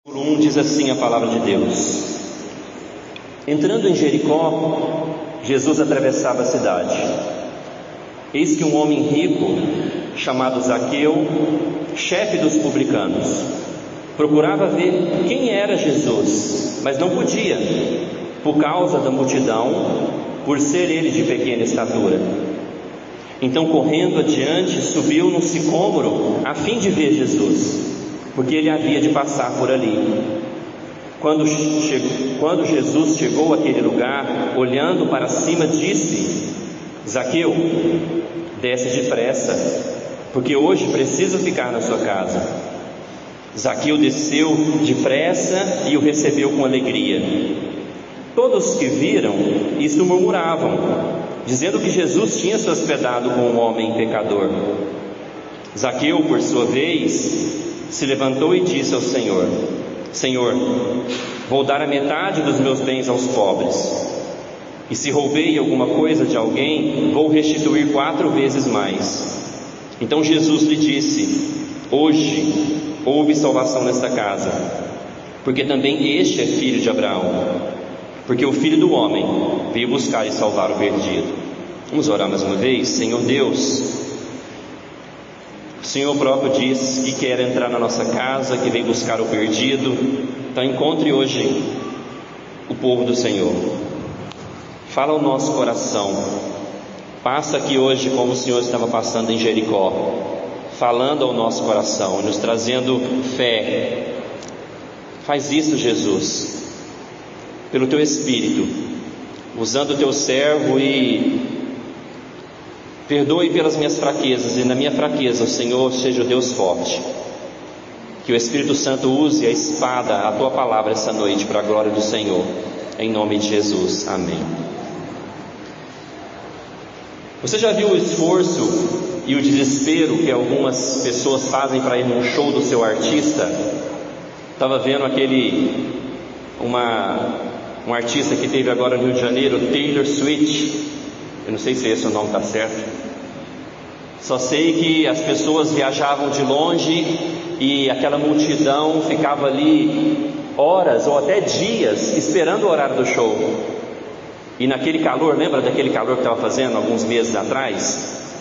Por 1 diz assim a palavra de Deus: entrando em Jericó, Jesus atravessava a cidade. Eis que um homem rico, chamado Zaqueu, chefe dos publicanos, procurava ver quem era Jesus, mas não podia, por causa da multidão, por ser ele de pequena estatura. Então, correndo adiante, subiu num sicômoro a fim de ver Jesus, porque ele havia de passar por ali. Quando Jesus chegou àquele lugar, olhando para cima, disse: Zaqueu, desce depressa, porque hoje preciso ficar na sua casa. Zaqueu desceu depressa e o recebeu com alegria. Todos que viram isto murmuravam, dizendo que Jesus tinha se hospedado com um homem pecador. Zaqueu, por sua vez, se levantou e disse ao Senhor: Senhor, vou dar a metade dos meus bens aos pobres, e se roubei alguma coisa de alguém, vou restituir 4 vezes mais. Então Jesus lhe disse: hoje houve salvação nesta casa, porque também este é filho de Abraão, porque o Filho do Homem veio buscar e salvar o perdido. Vamos orar mais uma vez. Senhor Deus, o Senhor próprio diz que quer entrar na nossa casa, que vem buscar o perdido. Então encontre hoje o povo do Senhor. Fala ao nosso coração. Passa aqui hoje como o Senhor estava passando em Jericó, falando ao nosso coração, nos trazendo fé. Faz isso, Jesus, pelo Teu Espírito, usando o Teu servo, e perdoe pelas minhas fraquezas, e na minha fraqueza o Senhor seja o Deus forte. Que o Espírito Santo use a espada, a Tua palavra essa noite, para a glória do Senhor, em nome de Jesus, amém. Você já viu o esforço e o desespero que algumas pessoas fazem para ir num show do seu artista? Estava vendo um artista que teve agora no Rio de Janeiro, Taylor Swift. Eu não sei se esse o nome está certo. Só sei que as pessoas viajavam de longe e aquela multidão ficava ali horas ou até dias esperando o horário do show. E naquele calor, lembra daquele calor que estava fazendo alguns meses atrás?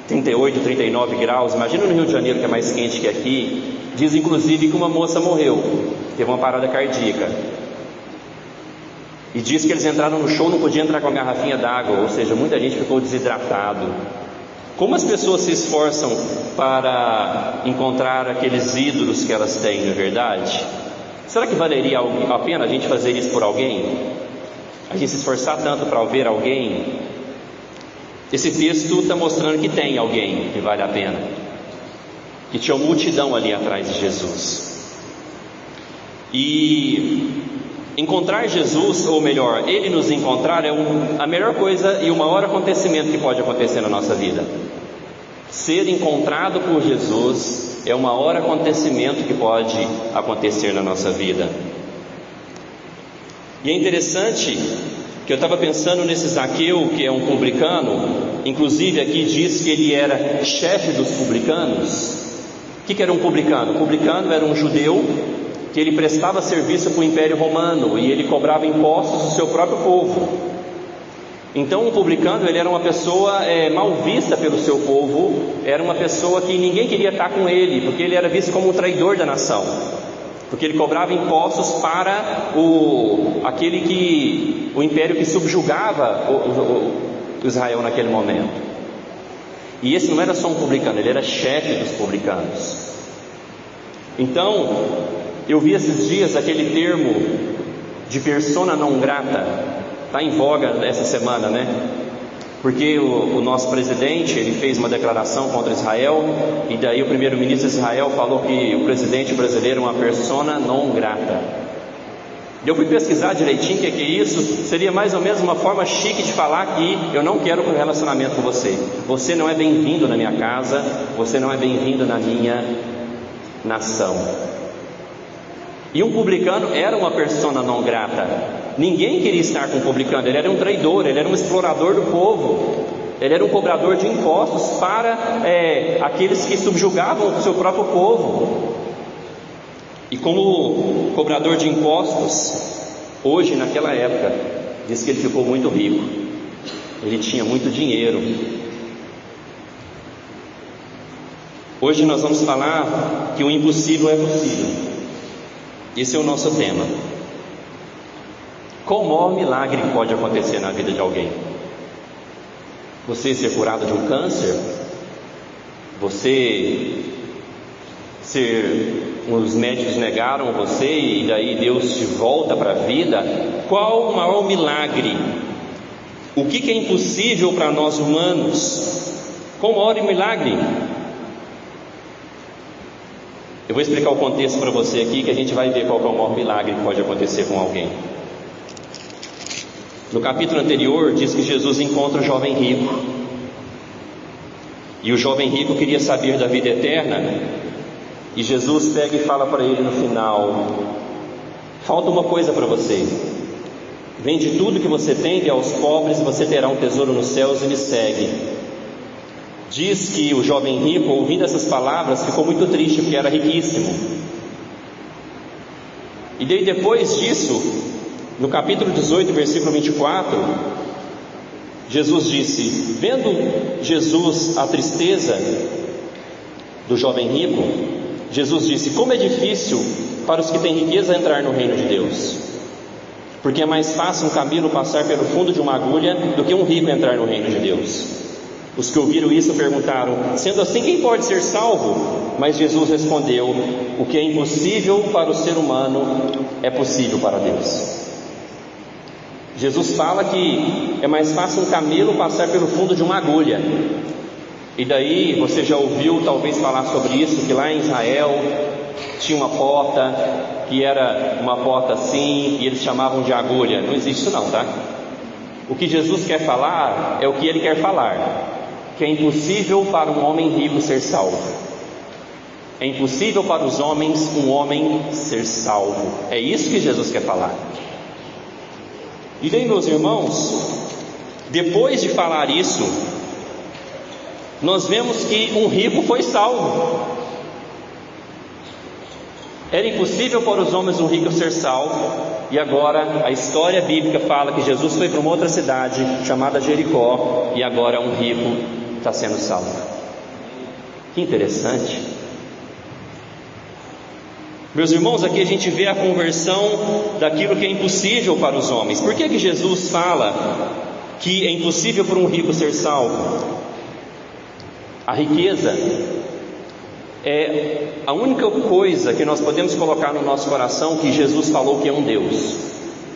38, 39 graus. Imagina no Rio de Janeiro, que é mais quente que aqui. Diz inclusive que uma moça morreu, teve uma parada cardíaca. E diz que eles entraram no show, não podiam entrar com a garrafinha d'água, ou seja, muita gente ficou desidratado. Como as pessoas se esforçam para encontrar aqueles ídolos que elas têm, não é verdade? Será que valeria a pena a gente fazer isso por alguém? A gente se esforçar tanto para ver alguém? Esse texto está mostrando que tem alguém que vale a pena, que tinha uma multidão ali atrás de Jesus. E encontrar Jesus, ou melhor, Ele nos encontrar, é a melhor coisa e o maior acontecimento que pode acontecer na nossa vida. Ser encontrado por Jesus é o maior acontecimento que pode acontecer na nossa vida. E é interessante que eu estava pensando nesse Zaqueu, que é um publicano. Inclusive aqui diz que ele era chefe dos publicanos. O que era um publicano? O publicano era um judeu que ele prestava serviço para o Império Romano e ele cobrava impostos do seu próprio povo. Então um publicano, ele era uma pessoa mal vista pelo seu povo, era uma pessoa que ninguém queria estar com ele, porque ele era visto como um traidor da nação, porque ele cobrava impostos para o império que subjugava o Israel naquele momento. E esse não era só um publicano, ele era chefe dos publicanos. Então, eu vi esses dias aquele termo de persona não grata, está em voga essa semana, né? Porque o nosso presidente, ele fez uma declaração contra Israel, e daí o primeiro-ministro de Israel falou que o presidente brasileiro é uma persona não grata. Eu fui pesquisar direitinho o que é isso. Seria mais ou menos uma forma chique de falar que eu não quero um relacionamento com você. Você não é bem-vindo na minha casa, você não é bem-vindo na minha nação. E um publicano era uma persona não grata. Ninguém queria estar com um publicano. Ele era um traidor, ele era um explorador do povo, ele era um cobrador de impostos para aqueles que subjugavam o seu próprio povo. E como cobrador de impostos, hoje, naquela época, diz que ele ficou muito rico. Ele tinha muito dinheiro. Hoje nós vamos falar que o impossível é possível. Esse é o nosso tema. Qual o maior milagre que pode acontecer na vida de alguém? Você ser curado de um câncer? Os médicos negaram você e daí Deus te volta para a vida? Qual o maior milagre? O que é impossível para nós humanos? Qual o maior milagre? Eu vou explicar o contexto para você aqui, que a gente vai ver qual é o maior milagre que pode acontecer com alguém. No capítulo anterior diz que Jesus encontra o jovem rico, e o jovem rico queria saber da vida eterna, e Jesus pega e fala para ele no final: falta uma coisa para você, vende tudo que você tem, dê aos pobres, e você terá um tesouro nos céus, e me segue. Diz que o jovem rico, ouvindo essas palavras, ficou muito triste, porque era riquíssimo. E daí depois disso, no capítulo 18, versículo 24, Jesus disse, vendo Jesus a tristeza do jovem rico, Jesus disse: como é difícil para os que têm riqueza entrar no reino de Deus, porque é mais fácil um camelo passar pelo fundo de uma agulha do que um rico entrar no reino de Deus. Os que ouviram isso perguntaram: sendo assim, quem pode ser salvo? Mas Jesus respondeu: o que é impossível para o ser humano é possível para Deus. Jesus fala que é mais fácil um camelo passar pelo fundo de uma agulha. E daí você já ouviu talvez falar sobre isso, que lá em Israel tinha uma porta, que era uma porta assim, e eles chamavam de agulha. Não existe isso não, tá? O que Jesus quer falar é o que ele quer falar, que é impossível para um homem rico ser salvo. É impossível para os homens um homem ser salvo. É isso que Jesus quer falar. E daí, meus irmãos, depois de falar isso, nós vemos que um rico foi salvo. Era impossível para os homens um rico ser salvo, e agora a história bíblica fala que Jesus foi para uma outra cidade chamada Jericó, e agora um rico está sendo salvo. Que interessante. Meus irmãos, aqui a gente vê a conversão daquilo que é impossível para os homens. Por que Jesus fala que é impossível para um rico ser salvo? A riqueza é a única coisa que nós podemos colocar no nosso coração que Jesus falou que é um Deus.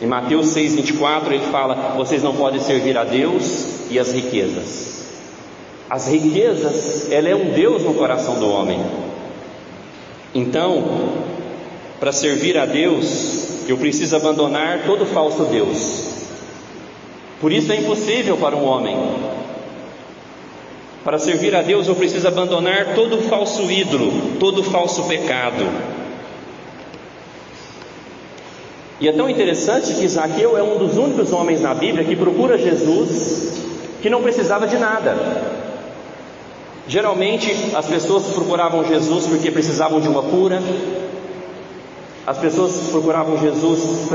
Em Mateus 6,24 ele fala: vocês não podem servir a Deus e as riquezas. As riquezas, ela é um Deus no coração do homem. Então, para servir a Deus, eu preciso abandonar todo falso Deus. Por isso é impossível para um homem. Para servir a Deus eu preciso abandonar todo falso ídolo, todo falso pecado. E é tão interessante que Zaqueu é um dos únicos homens na Bíblia que procura Jesus, que não precisava de nada. Geralmente as pessoas procuravam Jesus porque precisavam de uma cura. As pessoas procuravam Jesus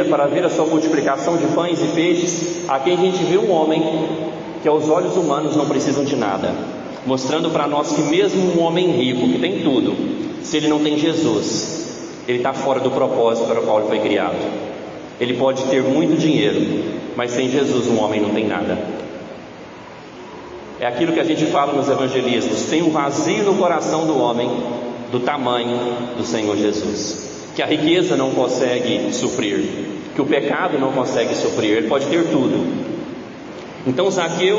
para ver a sua multiplicação de pães e peixes. Aqui a gente vê um homem que aos olhos humanos não precisam de nada, mostrando para nós que mesmo um homem rico, que tem tudo, se ele não tem Jesus, ele está fora do propósito para o qual ele foi criado. Ele pode ter muito dinheiro, mas sem Jesus um homem não tem nada. É aquilo que a gente fala nos evangelismos: tem um vazio no coração do homem do tamanho do Senhor Jesus, que a riqueza não consegue suprir, que o pecado não consegue suprir. Ele pode ter tudo. Então Zaqueu,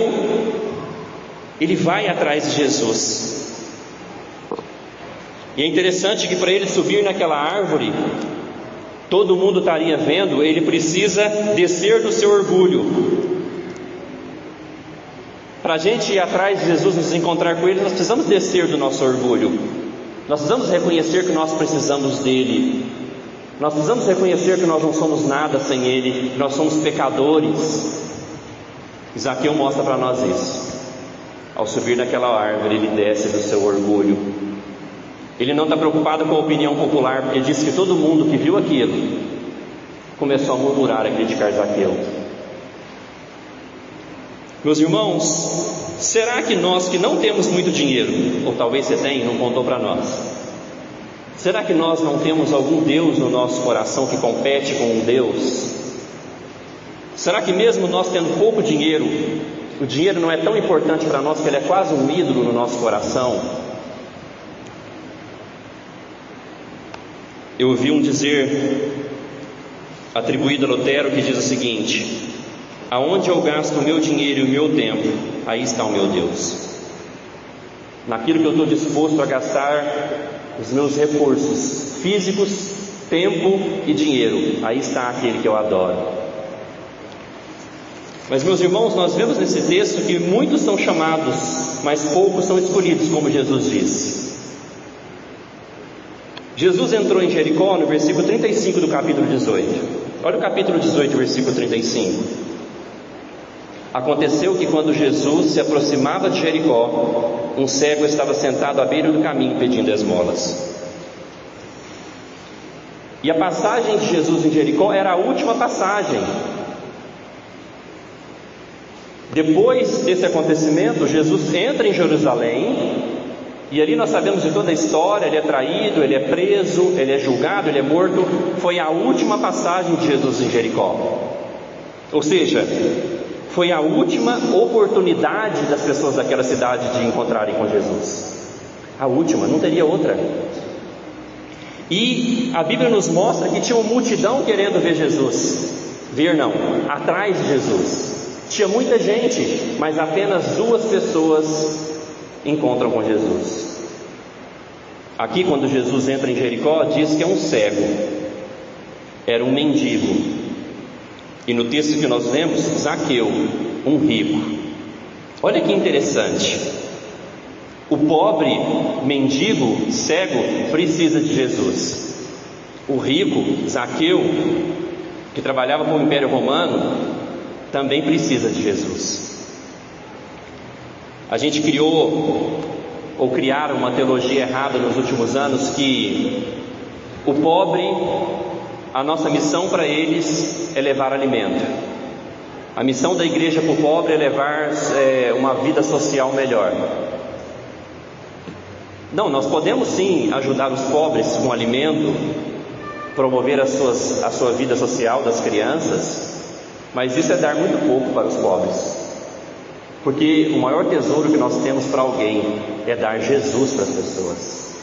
ele vai atrás de Jesus. E é interessante que para ele subir naquela árvore, todo mundo estaria vendo, ele precisa descer do seu orgulho. Para a gente ir atrás de Jesus, nos encontrar com Ele, nós precisamos descer do nosso orgulho. Nós precisamos reconhecer que nós precisamos dEle. Nós precisamos reconhecer que nós não somos nada sem Ele, que nós somos pecadores. Zaqueu mostra para nós isso. Ao subir naquela árvore, ele desce do seu orgulho. Ele não está preocupado com a opinião popular, porque diz que todo mundo que viu aquilo começou a murmurar, a criticar Zaqueu. Meus irmãos, será que nós que não temos muito dinheiro, ou talvez você tenha e não contou para nós, será que nós não temos algum Deus no nosso coração que compete com um Deus? Será que mesmo nós tendo pouco dinheiro, o dinheiro não é tão importante para nós que ele é quase um ídolo no nosso coração? Eu ouvi um dizer atribuído a Lutero que diz o seguinte: aonde eu gasto o meu dinheiro e o meu tempo, aí está o meu Deus. Naquilo que eu estou disposto a gastar os meus recursos físicos, tempo e dinheiro, aí está aquele que eu adoro. Mas, meus irmãos, nós vemos nesse texto que muitos são chamados, mas poucos são escolhidos, como Jesus disse. Jesus entrou em Jericó no versículo 35 do capítulo 18. Olha o capítulo 18, versículo 35. Aconteceu que quando Jesus se aproximava de Jericó, um cego estava sentado à beira do caminho pedindo esmolas. E a passagem de Jesus em Jericó era a última passagem. Depois desse acontecimento, Jesus entra em Jerusalém, e ali nós sabemos de toda a história. Ele é traído, ele é preso, ele é julgado, ele é morto. Foi a última passagem de Jesus em Jericó. Ou seja, foi a última oportunidade das pessoas daquela cidade de encontrarem com Jesus. A última, não teria outra. E a Bíblia nos mostra que tinha uma multidão querendo ver Jesus. Ver não, atrás de Jesus. Tinha muita gente, mas apenas 2 pessoas encontram com Jesus. Aqui, quando Jesus entra em Jericó, diz que é um cego, era um mendigo. E no texto que nós lemos, Zaqueu, um rico. Olha que interessante. O pobre, mendigo, cego, precisa de Jesus. O rico, Zaqueu, que trabalhava com o Império Romano, também precisa de Jesus. A gente criaram uma teologia errada nos últimos anos, que o pobre, a nossa missão para eles é levar alimento. A missão da igreja para o pobre é levar uma vida social melhor. Não, nós podemos sim ajudar os pobres com alimento, promover a sua vida social das crianças, mas isso é dar muito pouco para os pobres. Porque o maior tesouro que nós temos para alguém é dar Jesus para as pessoas.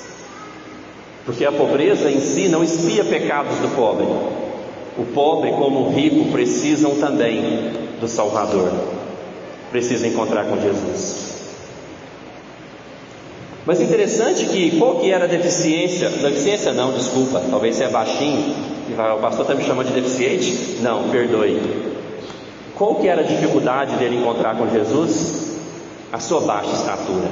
Porque a pobreza em si não expia pecados do pobre. O pobre, como o rico, precisam também do Salvador. Precisam encontrar com Jesus. Mas interessante que qual que era a deficiência? Deficiência não, desculpa, talvez você é baixinho e o pastor está me chamando de deficiente. Não, perdoe. Qual que era a dificuldade dele encontrar com Jesus? A sua baixa estatura.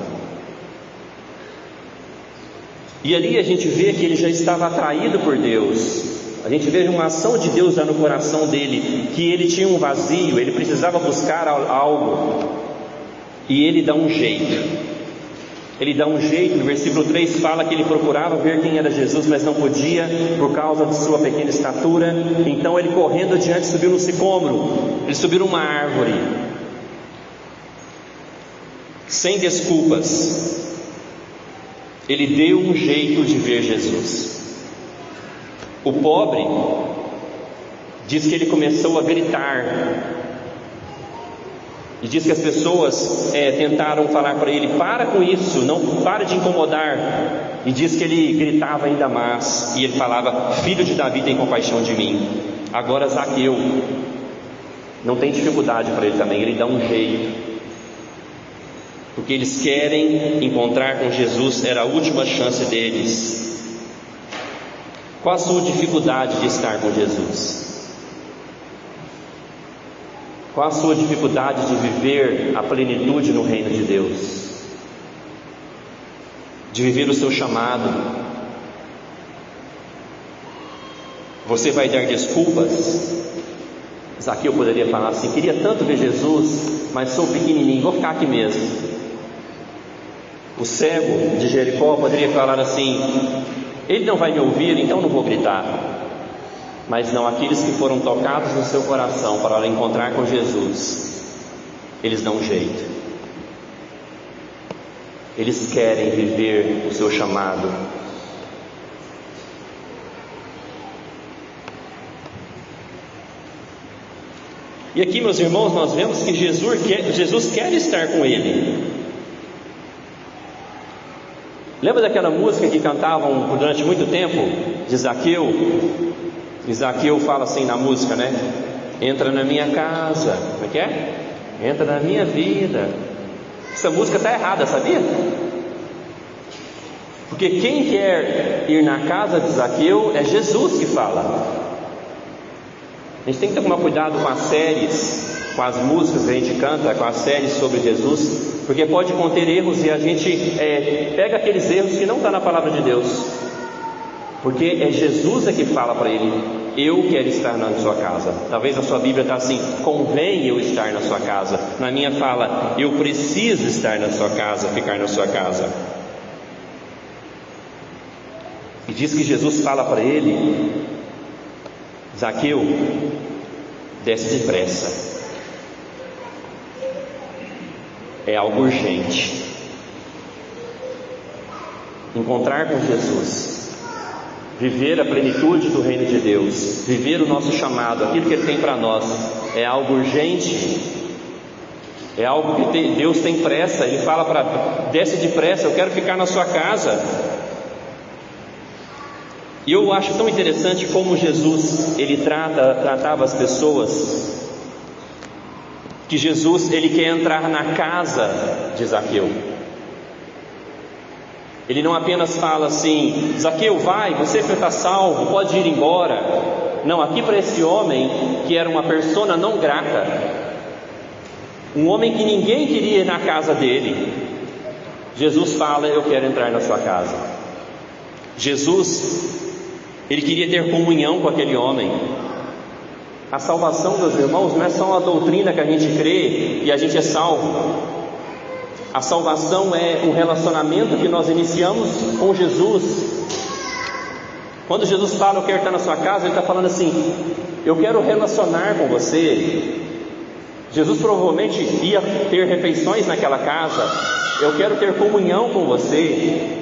E ali a gente vê que ele já estava atraído por Deus. A gente vê uma ação de Deus lá no coração dele, que ele tinha um vazio, ele precisava buscar algo, e ele dá um jeito. Ele dá um jeito. No versículo 3 fala que ele procurava ver quem era Jesus, mas não podia por causa de sua pequena estatura. Então ele, correndo adiante, subiu no sicômoro. Ele subiu numa árvore, sem desculpas. Ele deu um jeito de ver Jesus. O pobre diz que ele começou a gritar, e diz que as pessoas tentaram falar para ele: para com isso, não para de incomodar. E diz que ele gritava ainda mais, e ele falava: filho de Davi, tem compaixão de mim. Agora Zaqueu não tem dificuldade para ele também, ele dá um jeito, porque eles querem encontrar com Jesus, era a última chance deles. Qual a sua dificuldade de estar com Jesus? Qual a sua dificuldade de viver a plenitude no reino de Deus? De viver o seu chamado? Você vai dar desculpas? Zaqueu poderia falar assim: queria tanto ver Jesus, mas sou pequenininho, vou ficar aqui mesmo. O cego de Jericó poderia falar assim: ele não vai me ouvir, então não vou gritar. Mas não, aqueles que foram tocados no seu coração para encontrar com Jesus, eles dão um jeito. Eles querem viver o seu chamado. E aqui, meus irmãos, nós vemos que Jesus quer estar com ele. Lembra daquela música que cantavam durante muito tempo, de Zaqueu? E Zaqueu fala assim na música, né? Entra na minha casa. Como é que é? Entra na minha vida. Essa música está errada, sabia? Porque quem quer ir na casa de Zaqueu é Jesus que fala. A gente tem que tomar cuidado com as séries, com as músicas que a gente canta, com as séries sobre Jesus, porque pode conter erros e a gente pega aqueles erros que não estão na palavra de Deus. Porque é Jesus que fala para ele: eu quero estar na sua casa. Talvez a sua Bíblia está assim: convém eu estar na sua casa. Na minha fala: eu preciso estar na sua casa, ficar na sua casa. E diz que Jesus fala para ele: Zaqueu, desce depressa. É algo urgente. Encontrar com Jesus, viver a plenitude do reino de Deus, viver o nosso chamado, aquilo que Ele tem para nós, é algo urgente. É algo que Deus tem pressa. Ele fala para: desce depressa, eu quero ficar na sua casa. E eu acho tão interessante como Jesus, ele tratava as pessoas, que Jesus, ele quer entrar na casa de Zaqueu. Ele não apenas fala assim: Zaqueu, vai, você está salvo, pode ir embora. Não, aqui para esse homem, que era uma persona não grata, um homem que ninguém queria ir na casa dele, Jesus fala: eu quero entrar na sua casa. Jesus, ele queria ter comunhão com aquele homem. A salvação, meus irmãos, não é só uma doutrina que a gente crê e a gente é salvo. A salvação é um relacionamento que nós iniciamos com Jesus. Quando Jesus fala: eu quero estar na sua casa, Ele está falando assim: eu quero relacionar com você. Jesus provavelmente ia ter refeições naquela casa. Eu quero ter comunhão com você.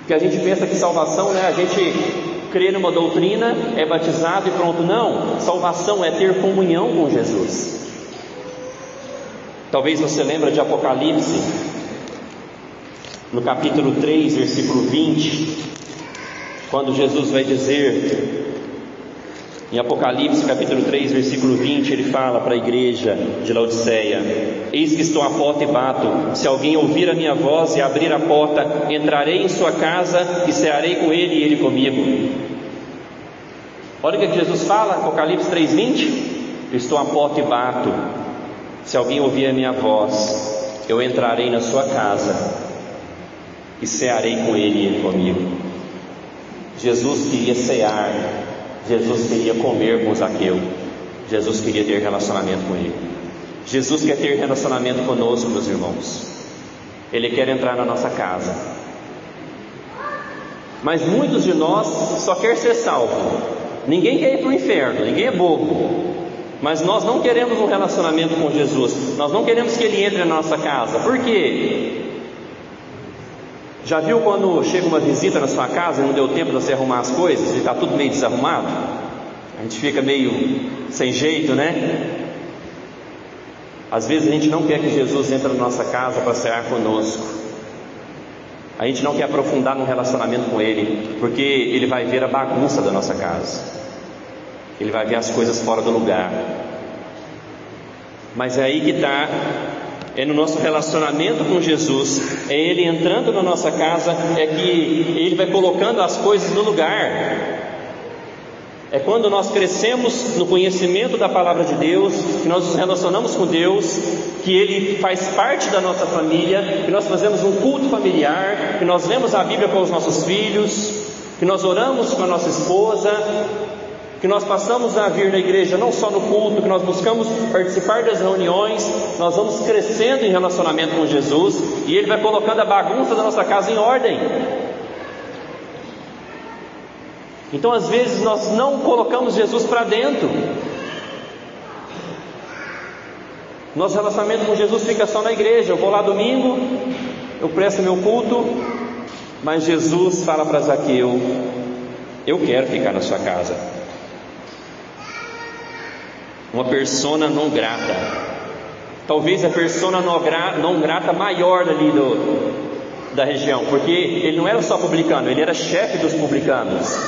Porque a gente pensa que salvação, né? A gente crê numa doutrina, é batizado e pronto. Não, salvação é ter comunhão com Jesus. Talvez você lembre de Apocalipse, no capítulo 3, versículo 20, quando Jesus vai dizer, em Apocalipse capítulo 3, versículo 20, ele fala para a igreja de Laodiceia: eis que estou à porta e bato, se alguém ouvir a minha voz e abrir a porta, entrarei em sua casa e cearei com ele e ele comigo. Olha o que Jesus fala, Apocalipse 3, 20: estou à porta e bato, se alguém ouvir a minha voz, eu entrarei na sua casa e cearei com ele e ele comigo. Jesus queria cear, Jesus queria comer com Zaqueu, Jesus queria ter relacionamento com ele. Jesus quer ter relacionamento conosco, meus irmãos. Ele quer entrar na nossa casa. Mas muitos de nós só quer ser salvo. Ninguém quer ir para o inferno, ninguém é bobo. Mas nós não queremos um relacionamento com Jesus. Nós não queremos que Ele entre na nossa casa. Por quê? Já viu quando chega uma visita na sua casa e não deu tempo de você arrumar as coisas e está tudo meio desarrumado? A gente fica meio sem jeito, né? Às vezes a gente não quer que Jesus entre na nossa casa para cear conosco. A gente não quer aprofundar no relacionamento com Ele, porque Ele vai ver a bagunça da nossa casa. Ele vai ver as coisas fora do lugar. Mas é aí que está. É no nosso relacionamento com Jesus, é Ele entrando na nossa casa, é que Ele vai colocando as coisas no lugar. É quando nós crescemos no conhecimento da palavra de Deus, que nós nos relacionamos com Deus, que Ele faz parte da nossa família, que nós fazemos um culto familiar, que nós lemos a Bíblia com os nossos filhos, que nós oramos com a nossa esposa. que nós passamos a vir na igreja não só no culto, que nós buscamos participar das reuniões, nós vamos crescendo em relacionamento com Jesus, e Ele vai colocando a bagunça da nossa casa em ordem. Então às vezes nós não colocamos Jesus para dentro. Nosso relacionamento com Jesus fica só na igreja. Eu vou lá domingo, eu presto meu culto, mas Jesus fala para Zaqueu: eu quero ficar na sua casa. Uma persona não grata, talvez a persona não grata maior ali da região, porque ele não era só publicano, ele era chefe dos publicanos.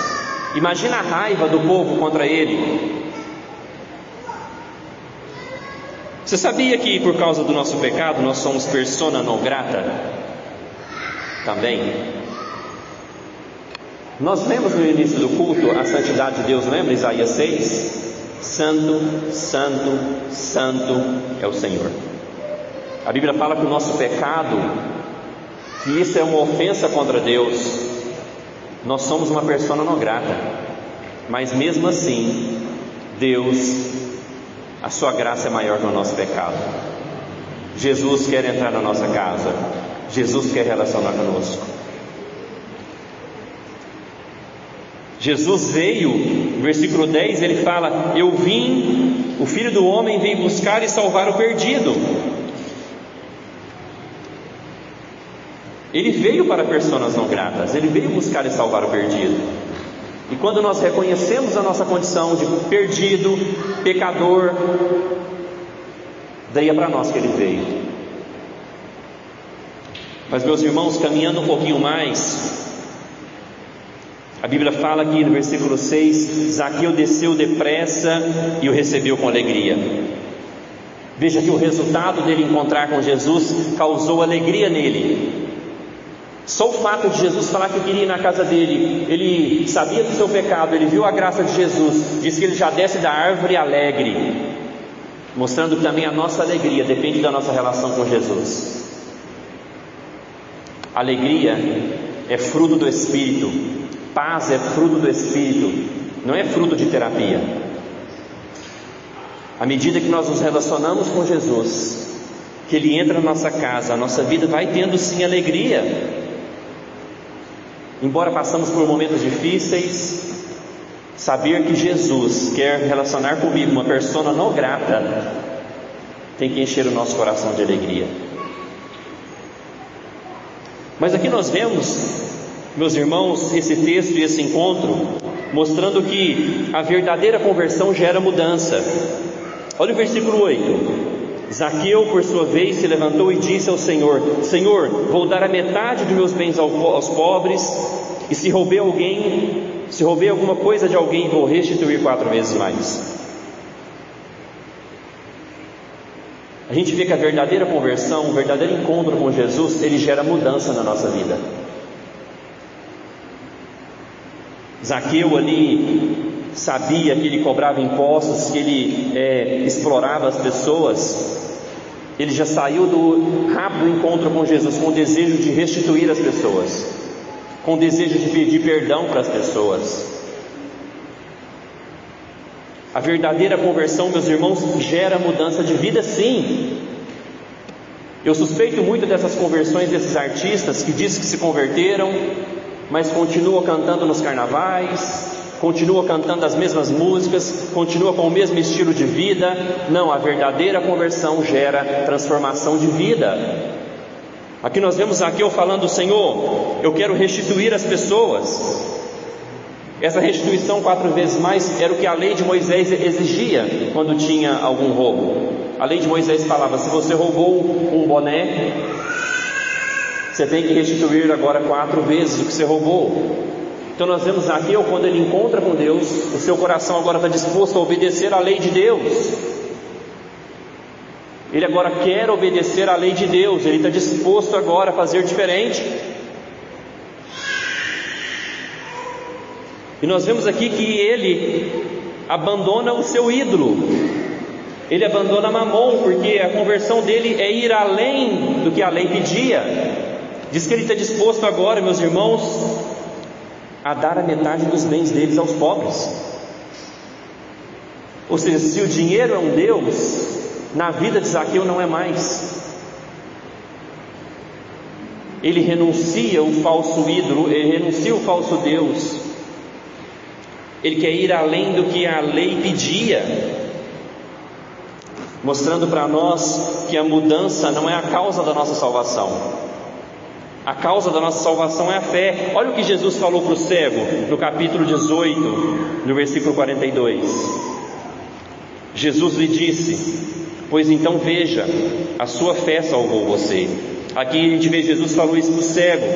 Imagina a raiva do povo contra ele. Você sabia que por causa do nosso pecado nós somos persona não grata também? Nós lemos no início do culto a santidade de Deus, lembra Isaías 6? Santo, santo, santo é o Senhor. A Bíblia fala que o nosso pecado, que isso é uma ofensa contra Deus, nós somos uma persona não grata, mas mesmo assim, Deus, a sua graça é maior que o nosso pecado. Jesus quer entrar na nossa casa, Jesus quer relacionar conosco. Jesus veio, no versículo 10 ele fala: eu vim, o Filho do Homem veio buscar e salvar o perdido. Ele veio para pessoas não gratas, ele veio buscar e salvar o perdido. E quando nós reconhecemos a nossa condição de perdido, pecador, daí é para nós que ele veio. Mas meus irmãos, caminhando um pouquinho mais, a Bíblia fala aqui no versículo 6: Zaqueu desceu depressa e o recebeu com alegria. Veja que o resultado dele encontrar com Jesus causou alegria nele. Só o fato de Jesus falar que queria ir na casa dele, ele sabia do seu pecado, ele viu a graça de Jesus, diz que ele já desce da árvore alegre, mostrando que também a nossa alegria depende da nossa relação com Jesus. Alegria é fruto do Espírito, paz é fruto do Espírito, não é fruto de terapia. À medida que nós nos relacionamos com Jesus, que Ele entra na nossa casa, a nossa vida vai tendo sim alegria. Embora passamos por momentos difíceis, saber que Jesus quer relacionar comigo, uma pessoa não grata, tem que encher o nosso coração de alegria. Mas aqui nós vemos, meus irmãos, esse texto e esse encontro mostrando que a verdadeira conversão gera mudança. Olha o versículo 8. Zaqueu, por sua vez, se levantou e disse ao Senhor: Senhor, vou dar a metade dos meus bens aos pobres, e se roubei alguma coisa de alguém, vou restituir 4 vezes mais. A gente vê que a verdadeira conversão, o verdadeiro encontro com Jesus, ele gera mudança na nossa vida. Zaqueu ali sabia que ele cobrava impostos, que ele explorava as pessoas. Ele já saiu do rápido encontro com Jesus com o desejo de restituir as pessoas, com o desejo de pedir perdão para as pessoas. A verdadeira conversão, meus irmãos, gera mudança de vida, sim. Eu suspeito muito dessas conversões desses artistas que dizem que se converteram, mas continuam cantando nos carnavais, continua cantando as mesmas músicas, continua com o mesmo estilo de vida. Não, a verdadeira conversão gera transformação de vida. Aqui nós vemos Zaqueu falando: Senhor, eu quero restituir as pessoas. Essa restituição 4 vezes mais era o que a lei de Moisés exigia quando tinha algum roubo. A lei de Moisés falava: se você roubou um boné, você tem que restituir agora 4 vezes o que você roubou. Então nós vemos Zaqueu, quando ele encontra com Deus, o seu coração agora está disposto a obedecer à lei de Deus. Ele agora quer obedecer à lei de Deus, ele está disposto agora a fazer diferente. E nós vemos aqui que ele abandona o seu ídolo, ele abandona Mamon, porque a conversão dele é ir além do que a lei pedia. Diz que ele está disposto agora, meus irmãos, a dar a metade dos bens deles aos pobres. Ou seja, se o dinheiro é um Deus, na vida de Zaqueu não é mais. Ele renuncia o falso ídolo, ele renuncia o falso Deus. Ele quer ir além do que a lei pedia, mostrando para nós que a mudança não é a causa da nossa salvação. A causa da nossa salvação é a fé. Olha o que Jesus falou para o cego no capítulo 18, no versículo 42. Jesus lhe disse: pois então veja, a sua fé salvou você. Aqui a gente vê Jesus falou isso para o cego,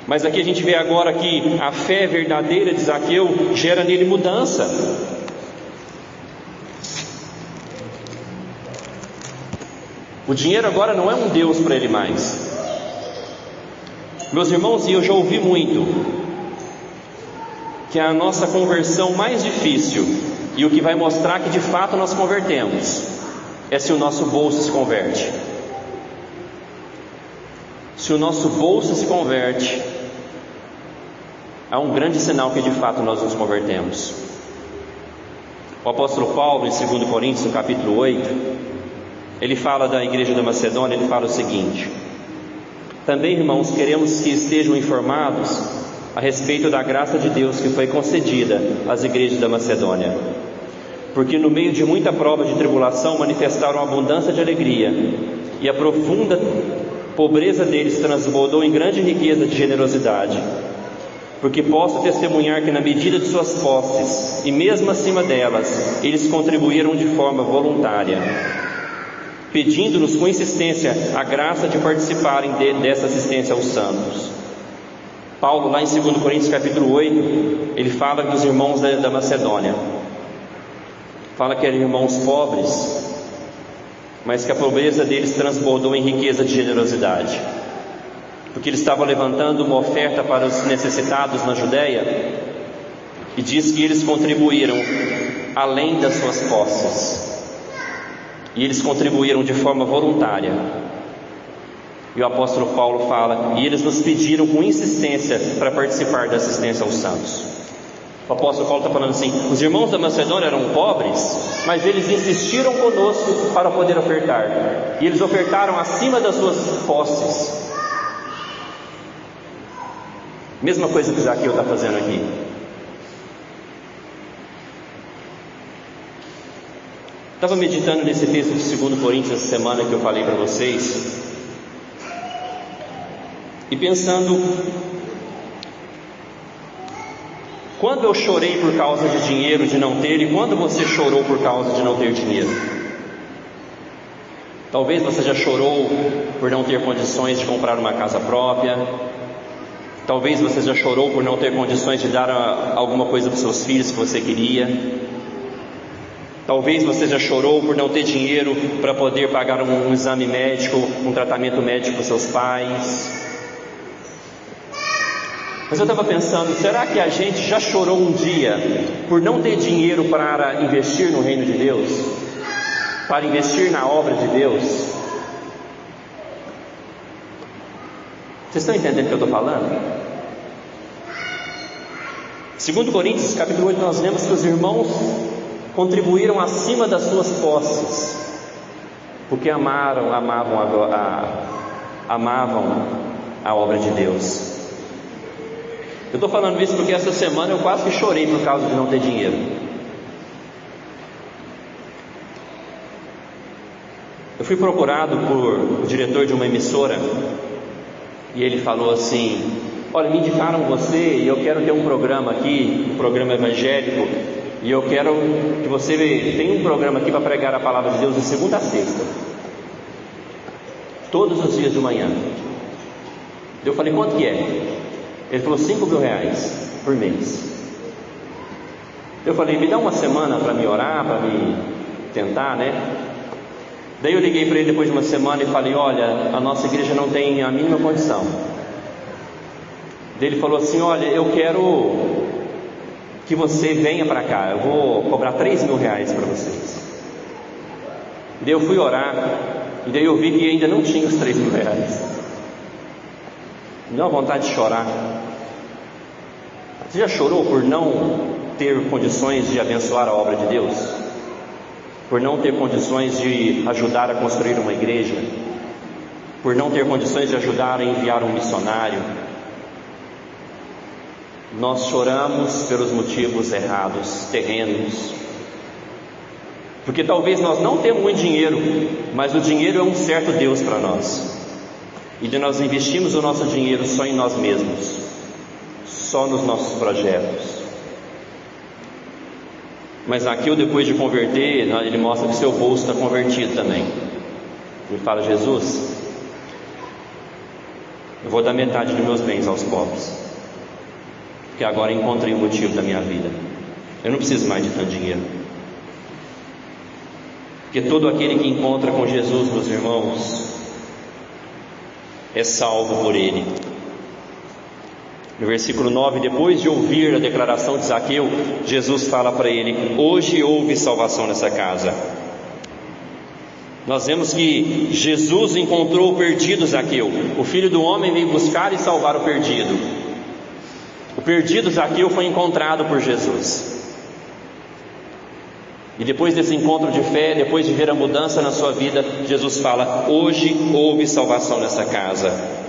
mas aqui a gente vê agora que a fé verdadeira de Zaqueu gera nele mudança. O dinheiro agora não é um Deus para ele mais. Meus irmãos, e eu já ouvi muito que a nossa conversão mais difícil, e o que vai mostrar que de fato nós convertemos, é se o nosso bolso se converte. Se o nosso bolso se converte, há um grande sinal que de fato nós nos convertemos. O apóstolo Paulo, em 2 Coríntios, no capítulo 8, ele fala da igreja da Macedônia, ele fala o seguinte: também, irmãos, queremos que estejam informados a respeito da graça de Deus que foi concedida às igrejas da Macedônia, porque no meio de muita prova de tribulação manifestaram abundância de alegria, e a profunda pobreza deles transbordou em grande riqueza de generosidade. Porque posso testemunhar que na medida de suas posses, e mesmo acima delas, eles contribuíram de forma voluntária, pedindo-nos com insistência a graça de participarem dessa assistência aos santos. Paulo, lá em 2 Coríntios capítulo 8, ele fala dos irmãos da Macedônia, fala que eram irmãos pobres, mas que a pobreza deles transbordou em riqueza de generosidade, porque ele estava levantando uma oferta para os necessitados na Judéia, e diz que eles contribuíram além das suas posses, e eles contribuíram de forma voluntária. E o apóstolo Paulo fala: e eles nos pediram com insistência para participar da assistência aos santos. O apóstolo Paulo está falando assim: os irmãos da Macedônia eram pobres, mas eles insistiram conosco para poder ofertar, e eles ofertaram acima das suas posses. Mesma coisa que Zaqueu está fazendo aqui. Estava meditando nesse texto de 2 Coríntios essa semana que eu falei para vocês, e pensando, quando eu chorei por causa de dinheiro, de não ter, e quando você chorou por causa de não ter dinheiro? Talvez você já chorou por não ter condições de comprar uma casa própria. Talvez você já chorou por não ter condições de dar alguma coisa para os seus filhos que você queria. Talvez você já chorou por não ter dinheiro para poder pagar um exame médico, um tratamento médico para os seus pais. Mas eu estava pensando, será que a gente já chorou um dia por não ter dinheiro para investir no reino de Deus? Para investir na obra de Deus? Vocês estão entendendo o que eu estou falando? 2 Coríntios capítulo 8, nós lemos que os irmãos contribuíram acima das suas posses, porque amavam a obra de Deus. Eu estou falando isso porque essa semana eu quase que chorei por causa de não ter dinheiro. Eu fui procurado por o diretor de uma emissora, e ele falou assim: olha, me indicaram você e eu quero ter um programa aqui, um programa evangélico, e eu quero que você tenha um programa aqui para pregar a palavra de Deus de segunda a sexta, todos os dias de manhã. Eu falei: quanto que é? Ele falou: R$5.000 por mês. Eu falei: me dá uma semana para me orar, para me tentar, né? Daí eu liguei para ele depois de uma semana e falei: olha, a nossa igreja não tem a mínima condição. Daí ele falou assim: olha, eu quero que você venha para cá, eu vou cobrar R$3.000 para vocês. Daí eu fui orar, e daí eu vi que ainda não tinha os R$3.000. Me deu uma vontade de chorar. Você já chorou por não ter condições de abençoar a obra de Deus, por não ter condições de ajudar a construir uma igreja, por não ter condições de ajudar a enviar um missionário. Nós choramos pelos motivos errados, terrenos, porque talvez nós não temos muito dinheiro, mas o dinheiro é um certo Deus para nós, e de nós investimos o nosso dinheiro só em nós mesmos, só nos nossos projetos. Mas Zaqueu, depois de converter, ele mostra que seu bolso está convertido também. Ele fala: Jesus, eu vou dar metade dos meus bens aos pobres, porque agora encontrei o motivo da minha vida. Eu não preciso mais de tanto dinheiro, porque todo aquele que encontra com Jesus, meus irmãos, é salvo por Ele. No versículo 9, depois de ouvir a declaração de Zaqueu, Jesus fala para ele: hoje houve salvação nessa casa. Nós vemos que Jesus encontrou o perdido Zaqueu. O Filho do Homem veio buscar e salvar o perdido. O perdido Zaqueu foi encontrado por Jesus. E depois desse encontro de fé, depois de ver a mudança na sua vida, Jesus fala: hoje houve salvação nessa casa.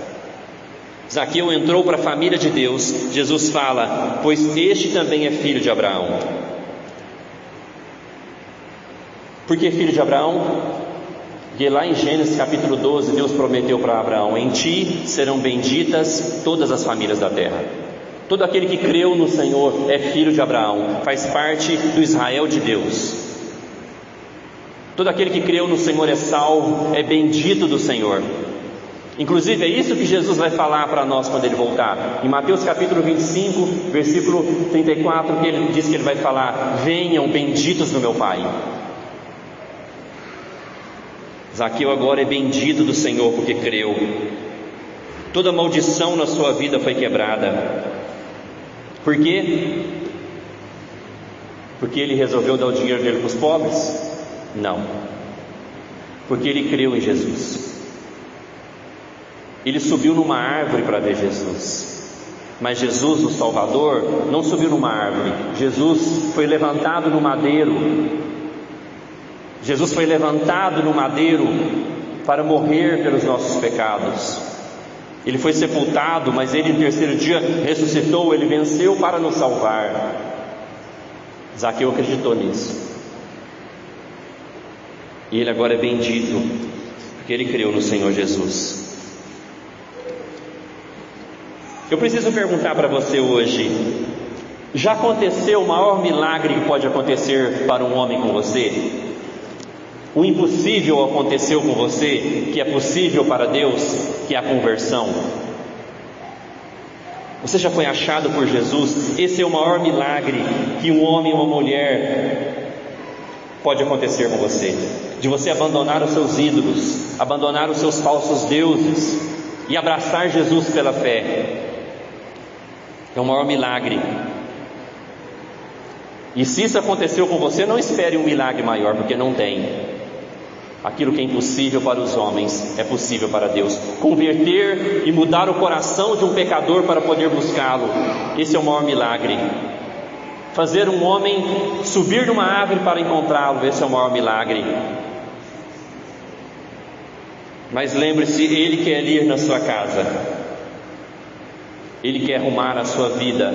Zaqueu entrou para a família de Deus. Jesus fala: pois este também é filho de Abraão. Por que filho de Abraão? Porque lá em Gênesis capítulo 12, Deus prometeu para Abraão: em ti serão benditas todas as famílias da terra. Todo aquele que creu no Senhor é filho de Abraão, faz parte do Israel de Deus. Todo aquele que creu no Senhor é salvo, é bendito do Senhor. Inclusive é isso que Jesus vai falar para nós quando Ele voltar. Em Mateus capítulo 25, versículo 34, que Ele diz que Ele vai falar: venham benditos do meu Pai. Zaqueu agora é bendito do Senhor porque creu. Toda maldição na sua vida foi quebrada. Por quê? Porque ele resolveu dar o dinheiro dele para os pobres? Não. Porque ele creu em Jesus. Ele subiu numa árvore para ver Jesus. Mas Jesus, o Salvador, não subiu numa árvore. Jesus foi levantado no madeiro. Jesus foi levantado no madeiro para morrer pelos nossos pecados. Ele foi sepultado, mas Ele no terceiro dia ressuscitou. Ele venceu para nos salvar. Zaqueu acreditou nisso. E ele agora é bendito, porque ele creu no Senhor Jesus. Eu preciso perguntar para você hoje: já aconteceu o maior milagre que pode acontecer para um homem com você? O impossível aconteceu com você, que é possível para Deus, que é a conversão. Você já foi achado por Jesus? Esse é o maior milagre que um homem ou uma mulher pode acontecer com você. De você abandonar os seus ídolos, abandonar os seus falsos deuses e abraçar Jesus pela fé. É o maior milagre. E se isso aconteceu com você, não espere um milagre maior, porque não tem. Aquilo que é impossível para os homens é possível para Deus. Converter e mudar o coração de um pecador para poder buscá-lo, esse é o maior milagre. Fazer um homem subir numa árvore para encontrá-lo, esse é o maior milagre. Mas lembre-se, Ele quer ir na sua casa. Ele quer arrumar a sua vida.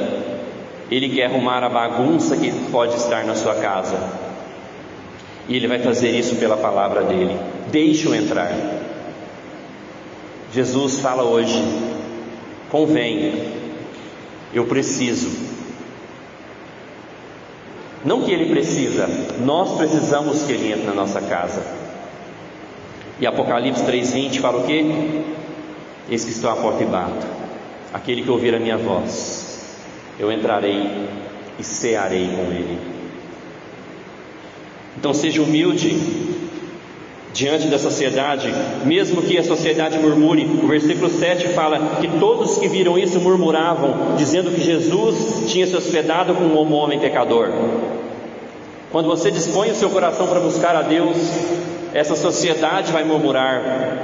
Ele quer arrumar a bagunça que pode estar na sua casa. E Ele vai fazer isso pela palavra dEle. Deixe-o entrar. Jesus fala hoje: convém, eu preciso. Não que Ele precisa, nós precisamos que Ele entre na nossa casa. E Apocalipse 3:20 fala o quê? Eis que estou à porta e bato. Aquele que ouvir a minha voz, eu entrarei e cearei com ele. Então seja humilde diante da sociedade, mesmo que a sociedade murmure. O versículo 7 fala que todos que viram isso murmuravam, dizendo que Jesus tinha se hospedado com um homem pecador. Quando você dispõe o seu coração para buscar a Deus, essa sociedade vai murmurar.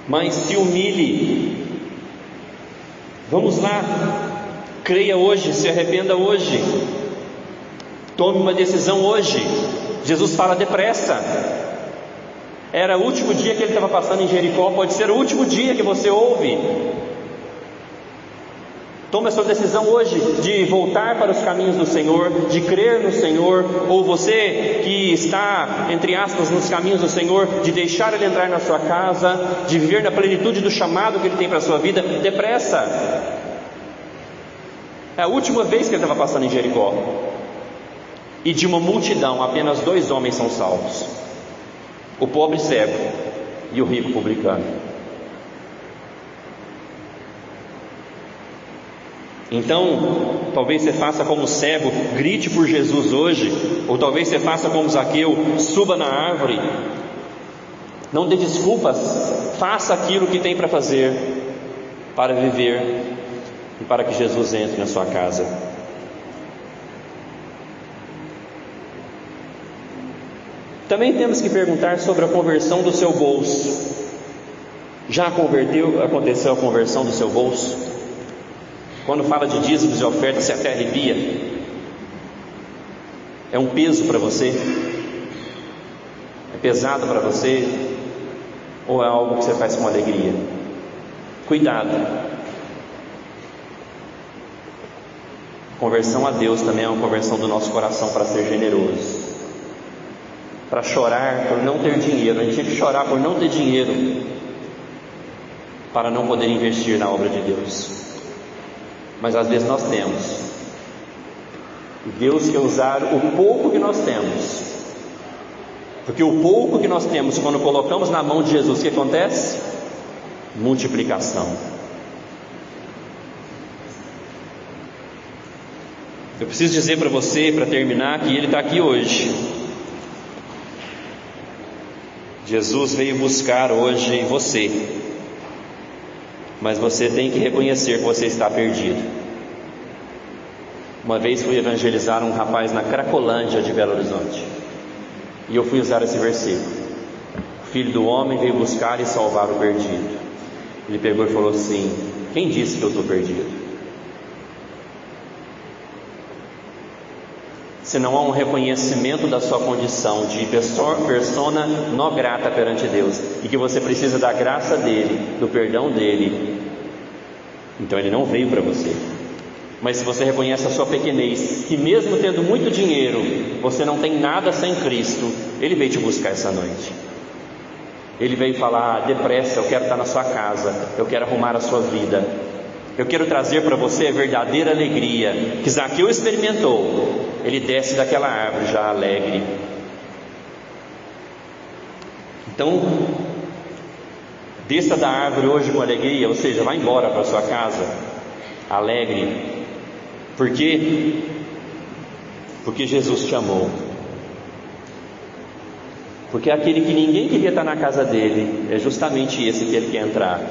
Mas se humilhe. Vamos lá, Creia hoje, se arrependa hoje, tome uma decisão hoje. Jesus fala depressa. Era o último dia que ele estava passando em Jericó, pode ser o último dia que você ouve. Tome a sua decisão hoje de voltar para os caminhos do Senhor, de crer no Senhor, ou você que está, entre aspas, nos caminhos do Senhor, de deixar Ele entrar na sua casa, de viver na plenitude do chamado que Ele tem para a sua vida. Depressa! É a última vez que ele estava passando em Jericó, e de uma multidão, apenas 2 homens são salvos: o pobre cego e o rico publicano. Então, talvez você faça como o cego, grite por Jesus hoje, ou talvez você faça como Zaqueu, suba na árvore. Não dê desculpas, faça aquilo que tem para fazer, para viver e para que Jesus entre na sua casa. Também temos que perguntar sobre a conversão do seu bolso. Já aconteceu a conversão do seu bolso? Quando fala de dízimos e ofertas, você até arrepia. É um peso para você? É pesado para você? Ou é algo que você faz com alegria? Cuidado. Conversão a Deus também é uma conversão do nosso coração para ser generoso, para chorar por não ter dinheiro. A gente tinha que chorar por não ter dinheiro, para não poder investir na obra de Deus. Mas às vezes nós temos, e Deus quer usar o pouco que nós temos, porque o pouco que nós temos, quando colocamos na mão de Jesus, o que acontece? Multiplicação. Eu preciso dizer para você, para terminar, que Ele está aqui hoje. Jesus veio buscar hoje você, mas você tem que reconhecer que você está perdido. Uma vez fui evangelizar um rapaz na Cracolândia de Belo Horizonte, e eu fui usar esse versículo: o Filho do Homem veio buscar e salvar o perdido. Ele pegou e falou assim: quem disse que eu estou perdido? Se não há um reconhecimento da sua condição de persona non grata perante Deus, e que você precisa da graça dele, do perdão dele, então Ele não veio para você. Mas se você reconhece a sua pequenez, que mesmo tendo muito dinheiro, você não tem nada sem Cristo, Ele veio te buscar essa noite. Ele veio falar: depressa, eu quero estar na sua casa, eu quero arrumar a sua vida, eu quero trazer para você a verdadeira alegria que Zaqueu experimentou. Ele desce daquela árvore já alegre. Então, desça da árvore hoje com alegria, ou seja, vá embora para sua casa alegre. Por quê? Porque Jesus te amou. Porque aquele que ninguém queria estar na casa dele, é justamente esse que ele quer entrar.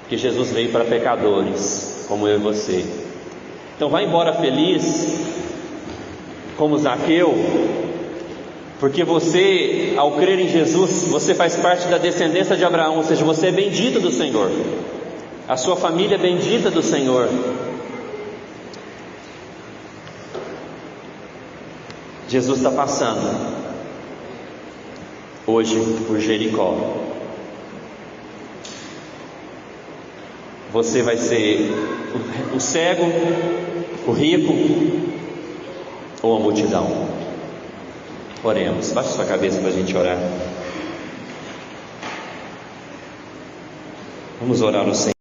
Porque Jesus veio para pecadores como eu e você. Então vai embora feliz, como Zaqueu, porque você, ao crer em Jesus, você faz parte da descendência de Abraão, ou seja, você é bendito do Senhor, a sua família é bendita do Senhor. Jesus está passando hoje por Jericó. Você vai ser o cego, o rico ou a multidão? Oremos. Baixe sua cabeça para a gente orar. Vamos orar ao Senhor.